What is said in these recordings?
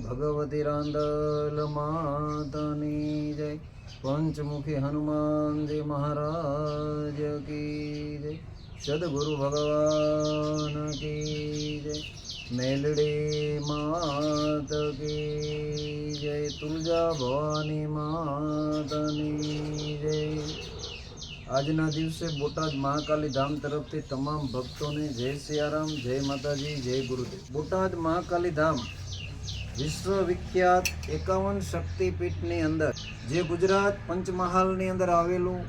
भगवती रांदल मातनी जय। पंचमुखी हनुमान जी महाराज की जय। सद्गुरु भगवान की जय। मेलड़ी मात की जय। तुलजा भवानी मातनी जय। આજના દિવસે બોટાદ મહાકાલી ધામ તરફથી તમામ ભક્તોને જય સિયારામ, જય માતાજી, જય ગુરુદેવ। બોટાદ મહાકાલી ધામ વિશ્વવિખ્યાત 51 શક્તિપીઠની અંદર જે ગુજરાત પંચમહાલની અંદર આવેલું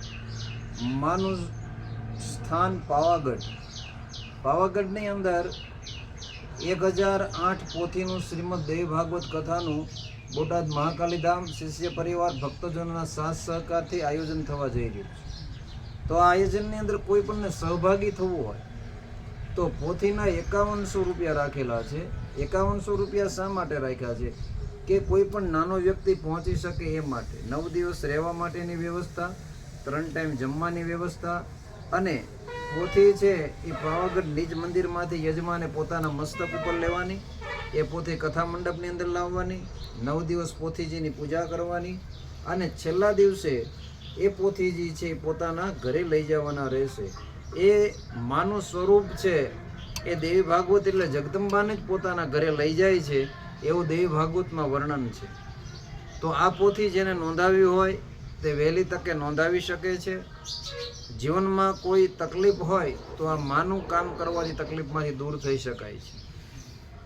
માનું સ્થાન પાવાગઢની અંદર 1008 પોથીનું શ્રીમદ દેવી ભાગવત કથાનું બોટાદ મહાકાલી ધામ શિષ્ય પરિવાર ભક્તજનોના સાથ સહકારથી આયોજન થવા જઈ રહ્યું છે। તો આ આયોજનની અંદર કોઈ પણને સહભાગી થવું હોય તો પોથીના 5100 રૂપિયા રાખેલા છે। 5100 રૂપિયા શા માટે રાખ્યા છે કે કોઈ પણ નાનો વ્યક્તિ પહોંચી શકે એ માટે। 9 દિવસ રહેવા માટેની વ્યવસ્થા, 3 ટાઈમ જમવાની વ્યવસ્થા અને પોથી છે એ પાવાગઢ નિજ મંદિરમાંથી યજમાને પોતાના મસ્તક ઉપર લેવાની, એ પોથી કથા મંડપની અંદર લાવવાની, 9 દિવસ પોથીજીની પૂજા કરવાની અને છેલ્લા દિવસે એ પોથીજી છે પોતાના ઘરે લઈ જવાના રહેશે। એ માનું સ્વરૂપ છે એ દેવી ભાગવત એટલે જગદંબાને જ પોતાના ઘરે લઈ જાય છે એવું દેવી ભાગવતમાં વર્ણન છે। તો આ પોથી જેને નોંધાવી હોય તે વહેલી તકે નોંધાવી શકે છે। જીવનમાં કોઈ તકલીફ હોય તો આ માનું કામ કરવાથી તકલીફમાંથી દૂર થઈ શકાય છે,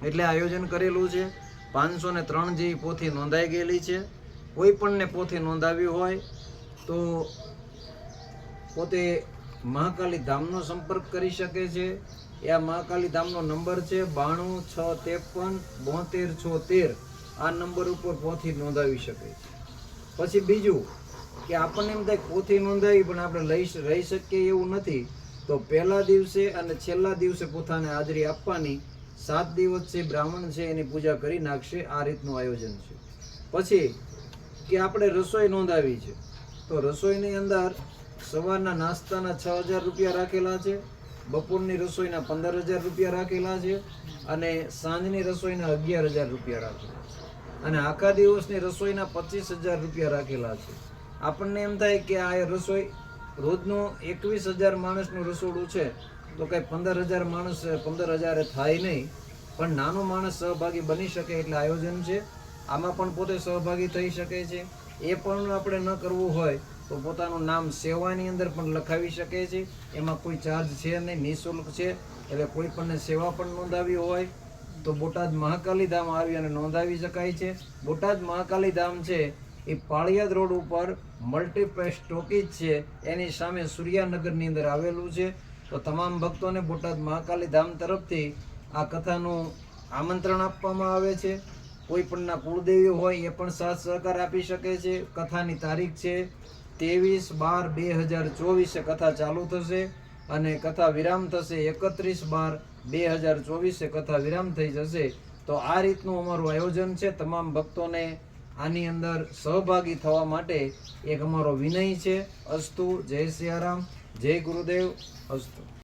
એટલે આયોજન કરેલું છે। 503 જેવી પોથી નોંધાઈ ગયેલી છે। કોઈ પણને પોથી નોંધાવી હોય તો પોતે મહાકાલી ધામનો સંપર્ક કરી શકે છે। એ આ મહાકાલી ધામનો નંબર છે 9263527676। આ નંબર ઉપર પોથી નોંધાવી શકે છે। પછી બીજું કે આપણને એમ થાય પોથી નોંધાવી પણ આપણે રહી શકીએ એવું નથી, તો પહેલા દિવસે અને છેલ્લા દિવસે પોતાને હાજરી આપવાની। 7 દિવસ છે બ્રાહ્મણ છે એની પૂજા કરી નાખશે। આ રીતનું આયોજન છે। પછી કે આપણે રસોઈ નોંધાવી છે તો રસોઈની અંદર સવારના નાસ્તાના 6000 રૂપિયા રાખેલા છે, બપોરની રસોઈના 15000 રૂપિયા રાખેલા છે અને સાંજની રસોઈના 11000 રૂપિયા રાખેલા છે અને આખા દિવસની રસોઈના 25000 રૂપિયા રાખેલા છે। આપણને એમ થાય કે આ રસોઈ રોજનું 21000 માણસનું રસોડું છે તો કંઈ 15000 થાય નહીં, પણ નાનો માણસ સહભાગી બની શકે એટલે આયોજન છે। આમાં પણ પોતે સહભાગી થઈ શકે છે। એ પણ આપણે ન કરવું હોય તો પોતાનું નામ સેવાની અંદર પણ લખાવી શકે છે। એમાં કોઈ ચાર્જ છે નહીં, નિઃશુલ્ક છે। એટલે કોઈ પણને સેવા પણ નોંધાવી હોય તો બોટાદ મહાકાલી ધામ આવી અને નોંધાવી શકાય છે। બોટાદ મહાકાલી ધામ છે એ પાળિયાદ રોડ ઉપર મલ્ટીપ્લેક્સ ટોકીજ છે એની સામે સૂર્યાનગરની અંદર આવેલું છે। તો તમામ ભક્તોને બોટાદ મહાકાલી ધામ તરફથી આ કથાનું આમંત્રણ આપવામાં આવે છે। કોઈ પણના કુળદેવી હોય એ પણ સાથ સહકાર આપી શકે છે। કથાની તારીખ છે 23/12/2024 કથા ચાલુ થશે અને કથા વિરામ થશે 31/12/2024 કથા વિરામ થઈ જશે। તો આ રીતનું અમારું આયોજન છે। તમામ ભક્તોને આની અંદર સહભાગી થવા માટે એક અમારો વિનય છે। અસ્તુ, જય સિયારામ, જય ગુરુદેવ, અસ્તુ।